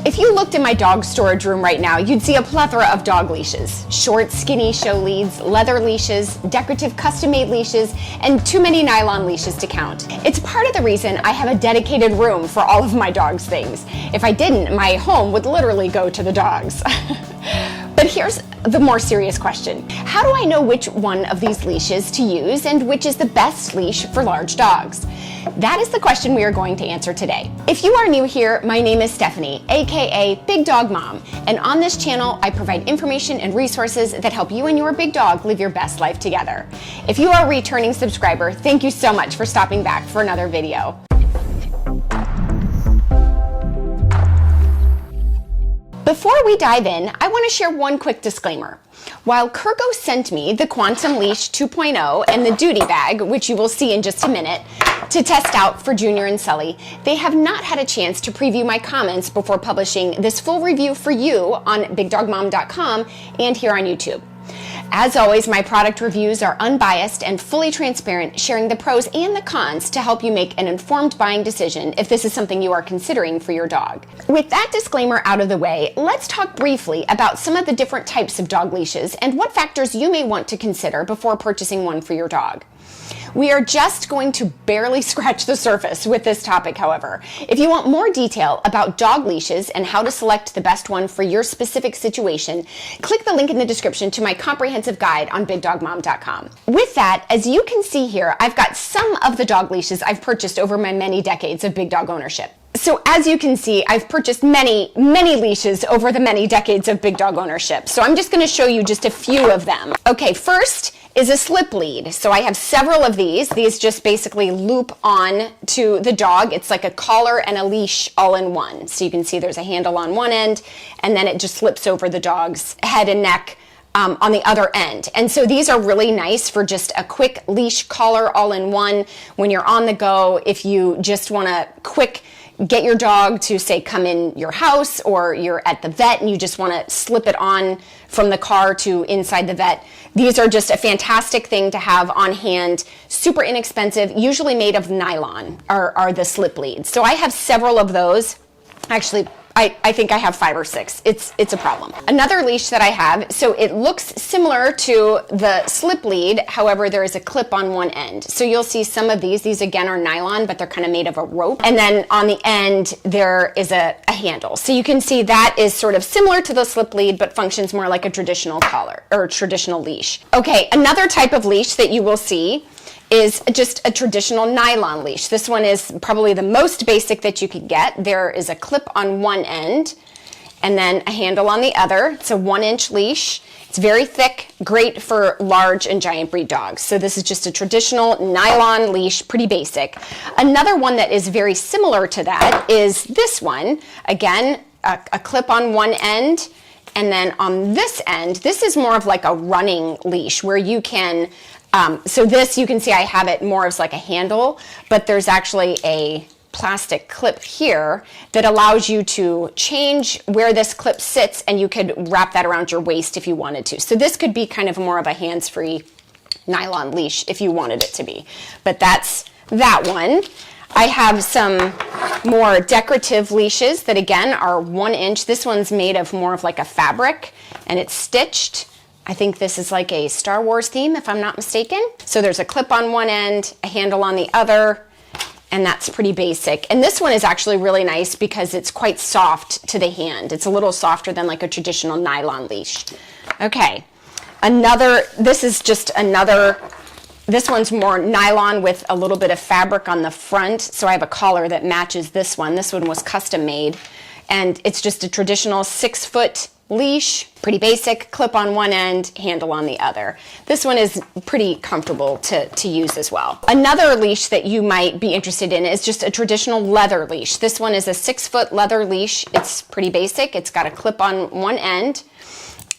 If you looked in my dog storage room right now, you'd see a plethora of dog leashes. Short, skinny show leads, leather leashes, decorative custom-made leashes, and too many nylon leashes to count. It's part of the reason I have a dedicated room for all of my dog's things. If I didn't, my home would literally go to the dogs. But here's the more serious question. How do I know which one of these leashes to use and which is the best leash for large dogs? That is the question we are going to answer today. If you are new here, my name is Stephanie, aka Big Dog Mom, and on this channel I provide information and resources that help you and your big dog live your best life together. If you are a returning subscriber, thank you so much for stopping back for another video. Before we dive in, I want to share one quick disclaimer. While Kurgo sent me the Quantum Leash 2.0 and the Duty Bag, which you will see in just a minute, to test out for Junior and Sully, they have not had a chance to preview my comments before publishing this full review for you on BigDogMom.com and here on YouTube. As always, my product reviews are unbiased and fully transparent, sharing the pros and the cons to help you make an informed buying decision if this is something you are considering for your dog. With that disclaimer out of the way, let's talk briefly about some of the different types of dog leashes and what factors you may want to consider before purchasing one for your dog. We are just going to barely scratch the surface with this topic, however. If you want more detail about dog leashes and how to select the best one for your specific situation, click the link in the description to my comprehensive guide on BigDogMom.com. With that, as you can see here, I've got some of the dog leashes I've purchased over my many decades of big dog ownership. So as you can see, I've purchased many leashes over the many decades of big dog ownership. So I'm just going to show you just a few of them. Okay, first is a slip lead. So I have several of these. These just basically loop on to the dog. It's like a collar and a leash all in one. So you can see there's a handle on one end, and then it just slips over the dog's head and neck on the other end. And so these are really nice for just a quick leash collar all in one when you're on the go. If you just want to get your dog to, say, come in your house, or you're at the vet and you just want to slip it on from the car to inside the vet. These are just a fantastic thing to have on hand, super inexpensive, usually made of nylon are the slip leads. So I have several of those. Actually, I think I have 5 or 6. It's a problem. Another leash that I have, so it looks similar to the slip lead, however, there is a clip on one end. So you'll see some of these again are nylon, but they're kind of made of a rope. And then on the end, there is a handle. So you can see that is sort of similar to the slip lead, but functions more like a traditional collar or traditional leash. Okay, another type of leash that you will see is just a traditional nylon leash. This one is probably the most basic that you could get. There is a clip on one end and then a handle on the other. It's a 1-inch leash. It's very thick, great for large and giant breed dogs. So this is just a traditional nylon leash, pretty basic. Another one that is very similar to that is this one. Again, a clip on one end, and then on this end, this is more of like a running leash where you can so this, you can see I have it more as like a handle, but there's actually a plastic clip here that allows you to change where this clip sits, and you could wrap that around your waist if you wanted to. So this could be kind of more of a hands-free nylon leash if you wanted it to be. But that's that one. I have some more decorative leashes that again are 1 inch. This one's made of more of like a fabric, and it's stitched. I think this is like a Star Wars theme, if I'm not mistaken. So there's a clip on one end, a handle on the other, and that's pretty basic. And this one is actually really nice because it's quite soft to the hand. It's a little softer than like a traditional nylon leash. Okay, this one's more nylon with a little bit of fabric on the front. So I have a collar that matches this one. This one was custom made, and it's just a traditional 6-foot leash, pretty basic, clip on one end, handle on the other. This one is pretty comfortable to use as well. Another leash that you might be interested in is just a traditional leather leash. This one is a 6-foot leather leash. It's pretty basic. It's got a clip on one end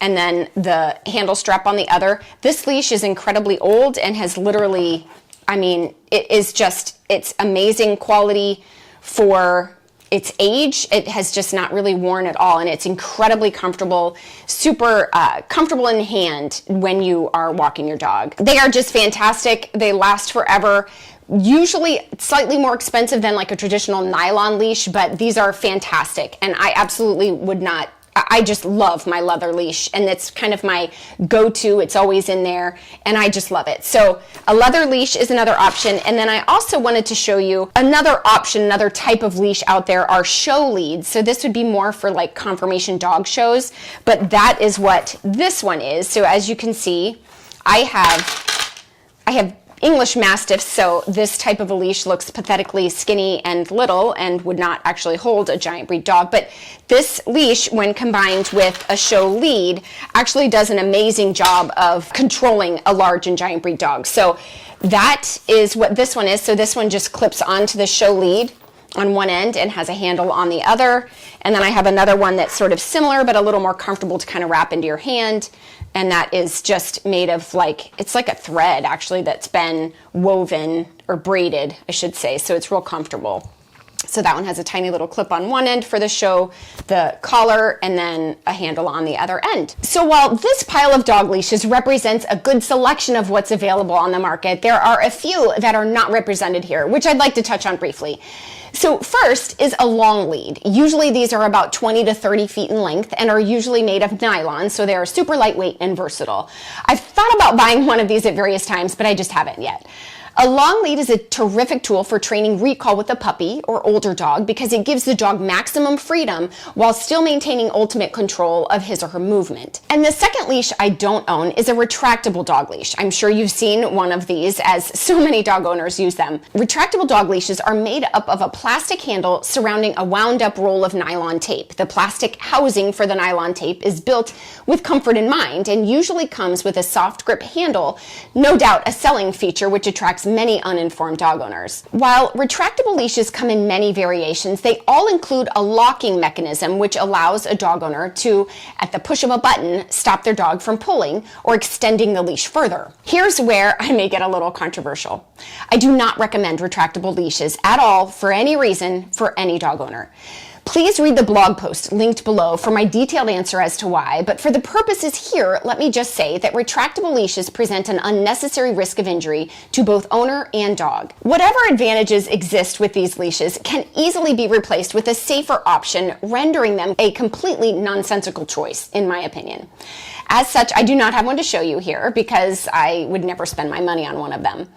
and then the handle strap on the other. This leash is incredibly old and has literally, I mean, it's amazing quality for its age, it has just not really worn at all, and it's incredibly comfortable, super comfortable in hand when you are walking your dog. They are just fantastic. They last forever. Usually slightly more expensive than like a traditional nylon leash, but these are fantastic, and I absolutely would not, I just love my leather leash, and it's kind of my go-to. It's always in there, and I just love it. So a leather leash is another option. And then I also wanted to show you another option, another type of leash out there are show leads. So this would be more for like conformation dog shows, but that is what this one is. So as you can see, I have English Mastiffs, so this type of a leash looks pathetically skinny and little and would not actually hold a giant breed dog. But this leash, when combined with a show lead, actually does an amazing job of controlling a large and giant breed dog. So that is what this one is. So this one just clips onto the show lead on one end and has a handle on the other. And then I have another one that's sort of similar but a little more comfortable to kind of wrap into your hand. And that is just made of like, it's like a thread actually that's been woven or braided, I should say. So it's real comfortable. So that one has a tiny little clip on one end for the show, the collar, and then a handle on the other end. So while this pile of dog leashes represents a good selection of what's available on the market, there are a few that are not represented here, which I'd like to touch on briefly. So first is a long lead. Usually these are about 20 to 30 feet in length and are usually made of nylon, so they are super lightweight and versatile. I've thought about buying one of these at various times, but I just haven't yet. A long lead is a terrific tool for training recall with a puppy or older dog because it gives the dog maximum freedom while still maintaining ultimate control of his or her movement. And the second leash I don't own is a retractable dog leash. I'm sure you've seen one of these as so many dog owners use them. Retractable dog leashes are made up of a plastic handle surrounding a wound up roll of nylon tape. The plastic housing for the nylon tape is built with comfort in mind and usually comes with a soft grip handle, no doubt a selling feature which attracts many uninformed dog owners. While retractable leashes come in many variations, they all include a locking mechanism which allows a dog owner to, at the push of a button, stop their dog from pulling or extending the leash further. Here's where I may get a little controversial. I do not recommend retractable leashes at all for any reason for any dog owner. Please read the blog post linked below for my detailed answer as to why, but for the purposes here, let me just say that retractable leashes present an unnecessary risk of injury to both owner and dog. Whatever advantages exist with these leashes can easily be replaced with a safer option, rendering them a completely nonsensical choice, in my opinion. As such, I do not have one to show you here because I would never spend my money on one of them.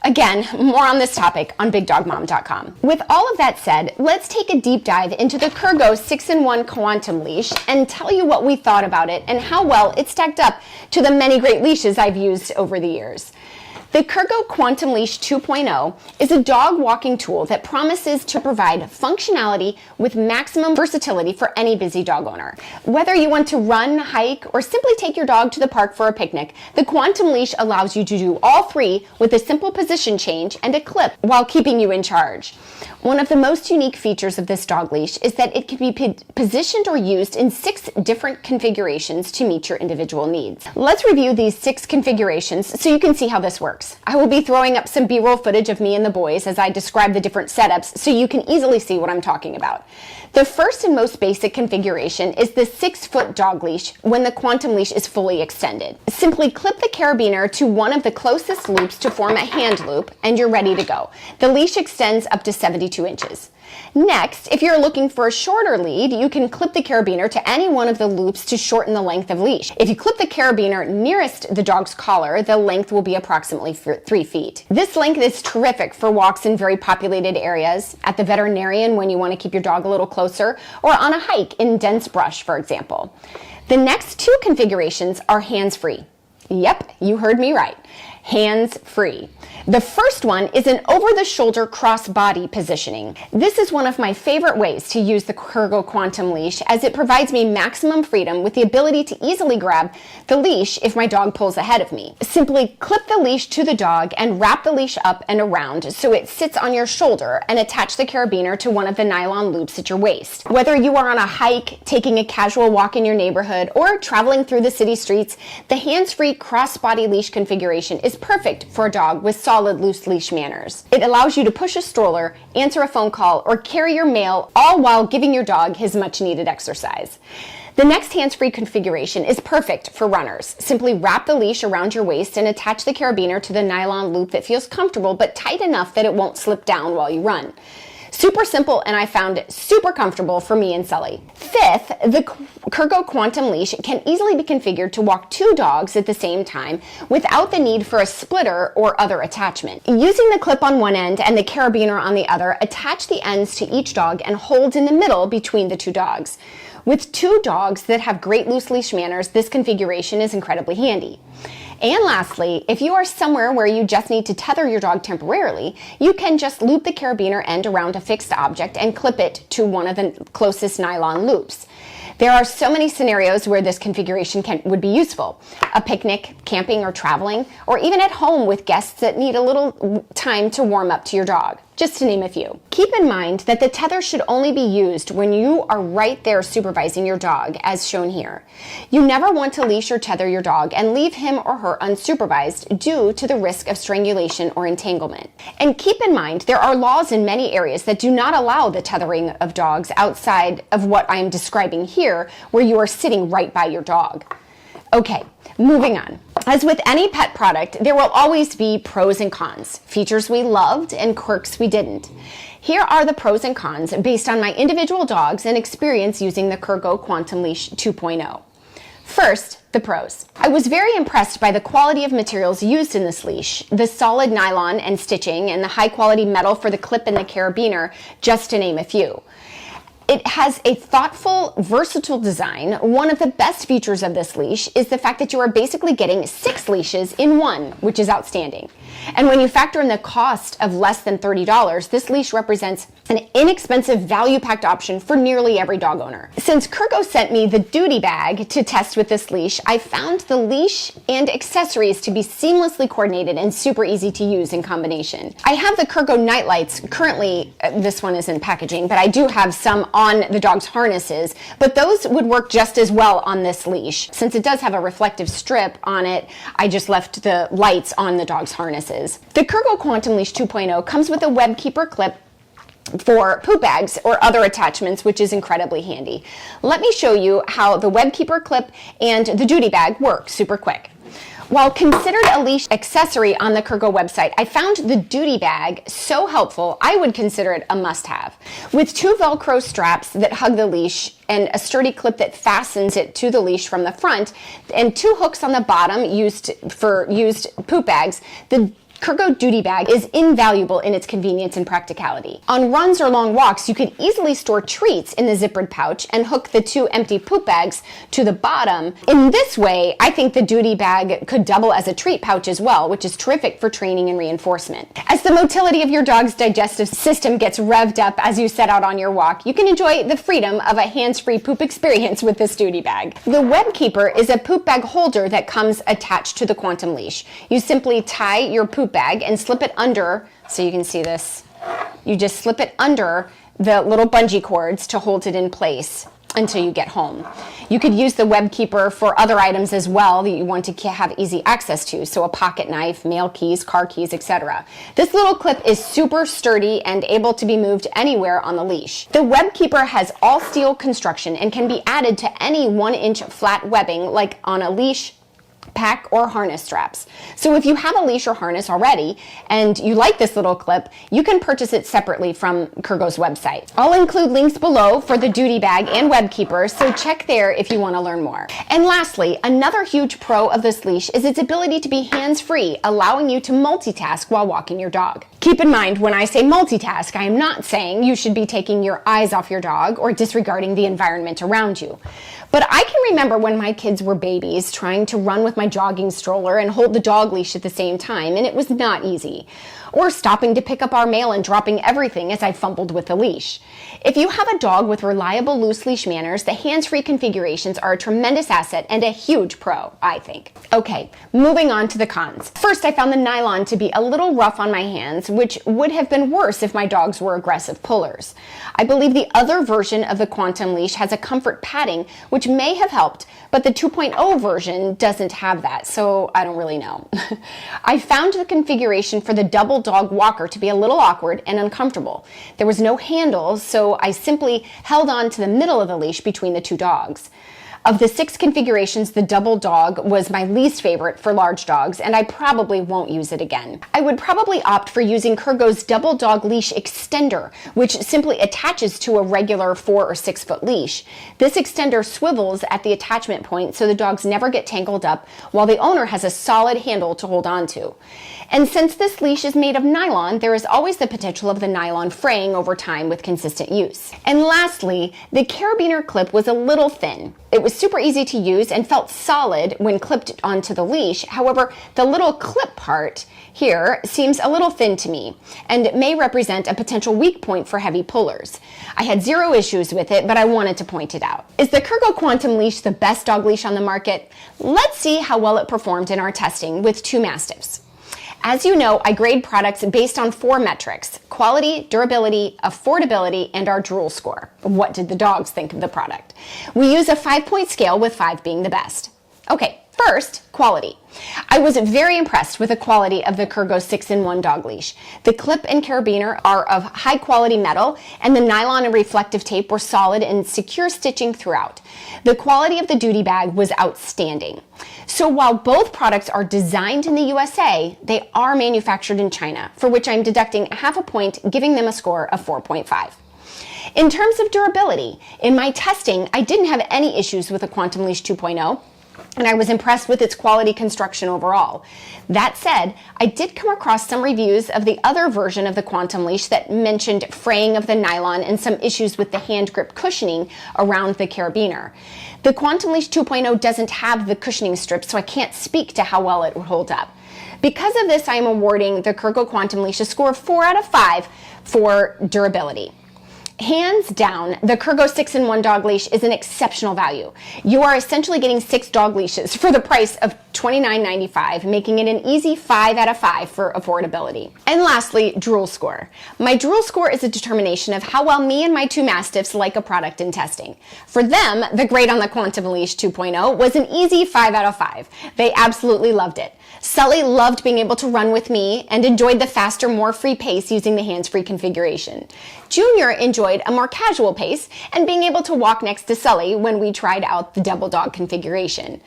Again, more on this topic on BigDogMom.com. With all of that said, let's take a deep dive into the Kurgo 6-in-1 Quantum Leash and tell you what we thought about it and how well it stacked up to the many great leashes I've used over the years. The Kurgo Quantum Leash 2.0 is a dog walking tool that promises to provide functionality with maximum versatility for any busy dog owner. Whether you want to run, hike, or simply take your dog to the park for a picnic, the Quantum Leash allows you to do all three with a simple position change and a clip while keeping you in charge. One of the most unique features of this dog leash is that it can be positioned or used in 6 different configurations to meet your individual needs. Let's review these 6 configurations so you can see how this works. I will be throwing up some B-roll footage of me and the boys as I describe the different setups so you can easily see what I'm talking about. The first and most basic configuration is the 6-foot dog leash when the Quantum Leash is fully extended. Simply clip the carabiner to one of the closest loops to form a hand loop and you're ready to go. The leash extends up to 72 inches. Next, if you're looking for a shorter lead, you can clip the carabiner to any one of the loops to shorten the length of leash. If you clip the carabiner nearest the dog's collar, the length will be approximately 3 feet. This length is terrific for walks in very populated areas, at the veterinarian when you want to keep your dog a little closer, or on a hike in dense brush, for example. The next 2 configurations are hands-free. Yep, you heard me right. Hands-free. The first one is an over-the-shoulder cross-body positioning. This is one of my favorite ways to use the Kurgo Quantum Leash as it provides me maximum freedom with the ability to easily grab the leash if my dog pulls ahead of me. Simply clip the leash to the dog and wrap the leash up and around so it sits on your shoulder and attach the carabiner to one of the nylon loops at your waist. Whether you are on a hike, taking a casual walk in your neighborhood, or traveling through the city streets, the hands-free cross-body leash configuration is is perfect for a dog with solid loose leash manners. It allows you to push a stroller, answer a phone call, or carry your mail, all while giving your dog his much needed exercise. The next hands-free configuration is perfect for runners. Simply wrap the leash around your waist and attach the carabiner to the nylon loop that feels comfortable but tight enough that it won't slip down while you run. Super simple, and I found it super comfortable for me and Sully. Fifth, the Kurgo Quantum Leash can easily be configured to walk 2 dogs at the same time without the need for a splitter or other attachment. Using the clip on one end and the carabiner on the other, attach the ends to each dog and hold in the middle between the 2 dogs. With 2 dogs that have great loose leash manners, this configuration is incredibly handy. And lastly, if you are somewhere where you just need to tether your dog temporarily, you can just loop the carabiner end around a fixed object and clip it to one of the closest nylon loops. There are so many scenarios where this configuration would be useful. A picnic, camping or traveling, or even at home with guests that need a little time to warm up to your dog, just to name a few. Keep in mind that the tether should only be used when you are right there supervising your dog, as shown here. You never want to leash or tether your dog and leave him or her unsupervised due to the risk of strangulation or entanglement. And keep in mind, there are laws in many areas that do not allow the tethering of dogs outside of what I am describing here, where you are sitting right by your dog. Okay, moving on. As with any pet product, there will always be pros and cons, features we loved and quirks we didn't. Here are the pros and cons based on my individual dogs and experience using the Kurgo Quantum Leash 2.0. First, the pros. I was very impressed by the quality of materials used in this leash, the solid nylon and stitching, and the high quality metal for the clip and the carabiner, just to name a few. It has a thoughtful, versatile design. One of the best features of this leash is the fact that you are basically getting 6 leashes in one, which is outstanding. And when you factor in the cost of less than $30, this leash represents an inexpensive, value-packed option for nearly every dog owner. Since Kurgo sent me the duty bag to test with this leash, I found the leash and accessories to be seamlessly coordinated and super easy to use in combination. I have the Kurgo night lights. Currently, this one is in packaging, but I do have some on the dog's harnesses, but those would work just as well on this leash. Since it does have a reflective strip on it, I just left the lights on the dog's harnesses. The Kurgo Quantum Leash 2.0 comes with a web keeper clip for poop bags or other attachments, which is incredibly handy. Let me show you how the web keeper clip and the duty bag work super quick. While considered a leash accessory on the Kurgo website, I found the duty bag so helpful, I would consider it a must-have. With 2 Velcro straps that hug the leash and a sturdy clip that fastens it to the leash from the front, and 2 hooks on the bottom used for used poop bags, the Kurgo duty bag is invaluable in its convenience and practicality. On runs or long walks, you could easily store treats in the zippered pouch and hook the 2 empty poop bags to the bottom. In this way, I think the duty bag could double as a treat pouch as well, which is terrific for training and reinforcement. As the motility of your dog's digestive system gets revved up as you set out on your walk, you can enjoy the freedom of a hands-free poop experience with this duty bag. The web keeper is a poop bag holder that comes attached to the Quantum Leash. You simply tie your poop bag and slip it under, so you can see this. You just slip it under the little bungee cords to hold it in place until you get home. You could use the web keeper for other items as well that you want to have easy access to, so a pocket knife, mail keys, car keys, etc. This little clip is super sturdy and able to be moved anywhere on the leash. The web keeper has all steel construction and can be added to any 1-inch flat webbing like on a leash, pack, or harness straps. So if you have a leash or harness already and you like this little clip, you can purchase it separately from Kurgo's website. I'll include links below for the duty bag and web keeper, so check there if you want to learn more. And lastly, another huge pro of this leash is its ability to be hands-free, allowing you to multitask while walking your dog. Keep in mind, when I say multitask, I am not saying you should be taking your eyes off your dog or disregarding the environment around you. But I can remember when my kids were babies trying to run with my jogging stroller and hold the dog leash at the same time, and it was not easy. or stopping to pick up our mail and dropping everything as I fumbled with the leash. If you have a dog with reliable loose leash manners, the hands-free configurations are a tremendous asset and a huge pro, I think. Okay, moving on to the cons. First, I found the nylon to be a little rough on my hands, which would have been worse if my dogs were aggressive pullers. I believe the other version of the Quantum Leash has a comfort padding, which may have helped, but the 2.0 version doesn't have that, so I don't really know. I found the configuration for the double dog walker to be a little awkward and uncomfortable. There was no handle, so I simply held on to the middle of the leash between the two dogs. Of the 6 configurations, the double dog was my least favorite for large dogs, and I probably won't use it again. I would probably opt for using Kurgo's double dog leash extender, which simply attaches to a regular 4 or 6 foot leash. This extender swivels at the attachment point so the dogs never get tangled up, while the owner has a solid handle to hold on to. And since this leash is made of nylon, there is always the potential of the nylon fraying over time with consistent use. And lastly, the carabiner clip was a little thin. It was super easy to use and felt solid when clipped onto the leash. However, the little clip part here seems a little thin to me, and it may represent a potential weak point for heavy pullers. I had 0 issues with it, but I wanted to point it out. Is the Kurgo Quantum Leash the best dog leash on the market? Let's see how well it performed in our testing with 2 Mastiffs. As you know, I grade products based on 4 metrics: quality, durability, affordability, and our drool score. What did the dogs think of the product? We use a 5-point scale, with 5 being the best. Okay, first, quality. I was very impressed with the quality of the Kurgo 6-in-1 dog leash. The clip and carabiner are of high quality metal, and the nylon and reflective tape were solid and secure stitching throughout. The quality of the duty bag was outstanding. So while both products are designed in the USA, they are manufactured in China, for which I'm deducting half a point, giving them a score of 4.5. In terms of durability, in my testing, I didn't have any issues with the Quantum Leash 2.0. and I was impressed with its quality construction overall. That said, I did come across some reviews of the other version of the Quantum Leash that mentioned fraying of the nylon and some issues with the hand grip cushioning around the carabiner. The Quantum Leash 2.0 doesn't have the cushioning strip, so I can't speak to how well it would hold up. Because of this, I am awarding the Kurgo Quantum Leash a score of 4 out of 5 for durability. Hands down, the Kurgo 6-in-1 dog leash is an exceptional value. You are essentially getting 6 dog leashes for the price of $29.95, making it an easy 5 out of 5 for affordability. And lastly, drool score. My drool score is a determination of how well me and my 2 Mastiffs like a product in testing. For them, the grade on the Quantum Leash 2.0 was an easy 5 out of 5. They absolutely loved it. Sully loved being able to run with me and enjoyed the faster, more free pace using the hands-free configuration. Junior enjoyed a more casual pace and being able to walk next to Sully when we tried out the double dog configuration.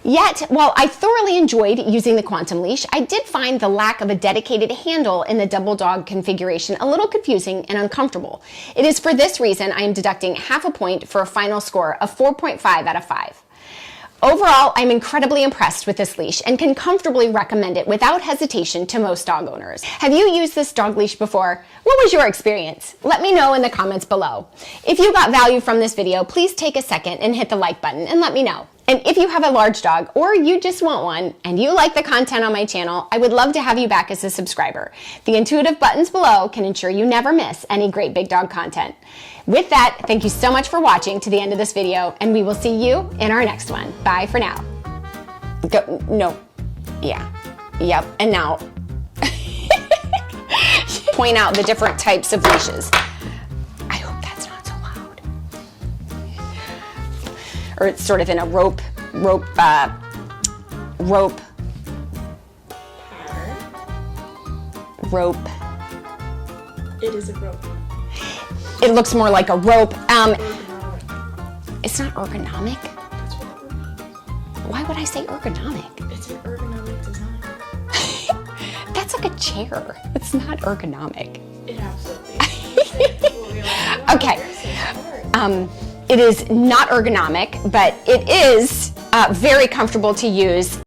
Yet, while I thoroughly enjoyed using the Quantum Leash, I did find the lack of a dedicated handle in the double dog configuration a little confusing and uncomfortable. It is for this reason I am deducting half a point for a final score of 4.5 out of 5. Overall, I'm incredibly impressed with this leash and can comfortably recommend it without hesitation to most dog owners. Have you used this dog leash before? What was your experience? Let me know in the comments below. If you got value from this video, please take a second and hit the like button and let me know. And if you have a large dog or you just want one and you like the content on my channel, I would love to have you back as a subscriber. The intuitive buttons below can ensure you never miss any great big dog content. With that, thank you so much for watching to the end of this video, and we will see you in our next one. Bye for now. Yep, and now point out the different types of leashes. I hope that's not so loud. Or it's sort of in a rope. It is a rope. It looks more like a rope. It's not ergonomic. That's what the word means. Why would I say ergonomic? It's an ergonomic design. That's like a chair. It's not ergonomic. It absolutely is. Okay. It is not ergonomic, but it is very comfortable to use.